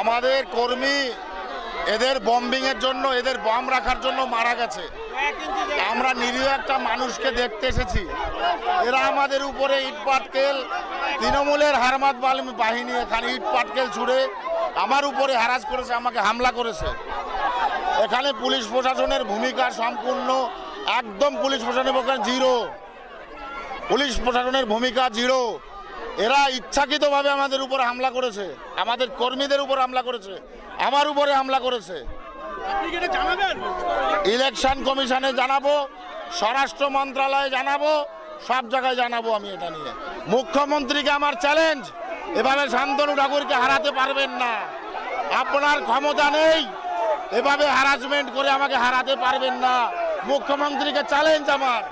আমাদের কর্মী এদের বম্বিং এর জন্য, এদের বম রাখার জন্য মারা গেছে। আমরা নিরীহ একটা মানুষকে দেখতে এসেছি। এরা আমাদের উপরে ইট পাটকেল, তৃণমূলের হারমাত বাহিনী এখানে ইট পাটকেল ছুড়ে আমার উপরে হ্যারাস করেছে, আমাকে হামলা করেছে। এখানে পুলিশ প্রশাসনের ভূমিকা সম্পূর্ণ একদম, পুলিশ প্রশাসনের পক্ষে জিরো, পুলিশ প্রশাসনের ভূমিকা জিরো। এরা ইচ্ছাকৃতভাবে আমাদের উপরে হামলা করেছে, আমাদের কর্মীদের উপর হামলা করেছে, আমার উপরে হামলা করেছে। ইলেকশন কমিশনে জানাবো, স্বরাষ্ট্র মন্ত্রণালয়ে জানাবো, সব জায়গায় জানাবো আমি এটা নিয়ে। মুখ্যমন্ত্রীকে আমার চ্যালেঞ্জ, এভাবে শান্তনু ঠাকুরকে হারাতে পারবেন না, আপনার ক্ষমতা নেই, এভাবে হ্যারাসমেন্ট করে আমাকে হারাতে পারবেন না। মুখ্যমন্ত্রীকে চ্যালেঞ্জ আমার,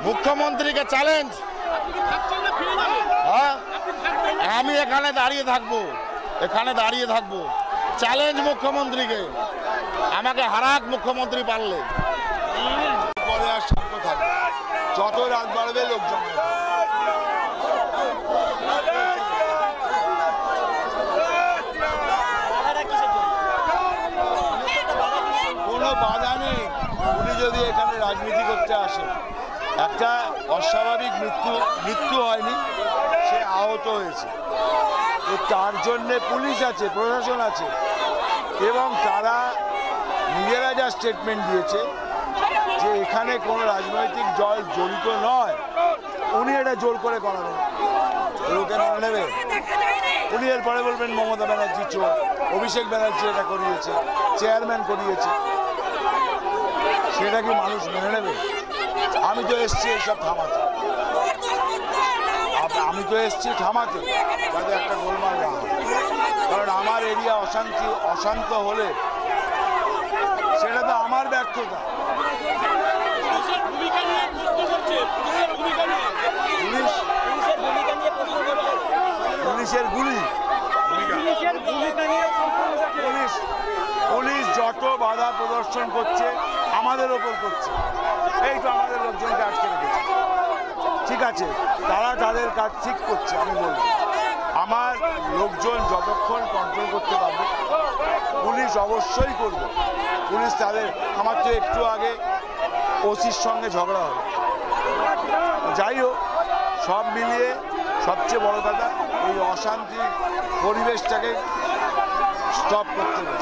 মুখ্যমন্ত্রীকে চ্যালেঞ্জ। হ্যাঁ, আমি এখানে দাঁড়িয়ে থাকবো, এখানে দাঁড়িয়ে থাকবো, চ্যালেঞ্জ মুখ্যমন্ত্রীকে, আমাকে হারাক মুখ্যমন্ত্রী পারলে। পরে আর শান্ত থাকবে, যত রাত বাড়বে লোক জমায়। কোনো বাধা নেই। উনি যদি এখানে রাজনীতি করতে আসে, একটা অস্বাভাবিক মৃত্যু হয়নি, সে আহত হয়েছে, তো তার জন্যে পুলিশ আছে, প্রশাসন আছে, এবং তারা নিজেরা যা স্টেটমেন্ট দিয়েছে যে এখানে কোনো রাজনৈতিক দল জড়িত নয়, উনি এটা জোর করে করাবেন, লোকে মেনে নেবে। উনি এরপরে বলবেন মমতা ব্যানার্জি চোর, অভিষেক ব্যানার্জি এটা করিয়েছে, চেয়ারম্যান করিয়েছে, সেটা কি মানুষ মেনে নেবে? আমি তো এসছি এইসব থামাতে, আমি তো এসছি থামাতে, যাতে একটা গোলমাল না হয়। কারণ আমার এরিয়া অশান্ত হলে সেটা তো আমার ব্যর্থতা। পুলিশের গুলি, পুলিশ যত বাধা প্রদর্শন করছে আমাদের ওপর করছে, এই তো আমাদের লোকজনকে আটকে রেখেছে। ঠিক আছে, তারা তাদের কাজ ঠিক করছে, আমি বলবো আমার লোকজন যতক্ষণ কন্ট্রোল করতে পারবে পুলিশ অবশ্যই করবে। পুলিশ তাদের, আমার তো একটু আগে ওসির সঙ্গে ঝগড়া হবে। যাই হোক, সব মিলিয়ে সবচেয়ে বড় কথা এই অশান্তির পরিবেশটাকে স্টপ করতে হবে।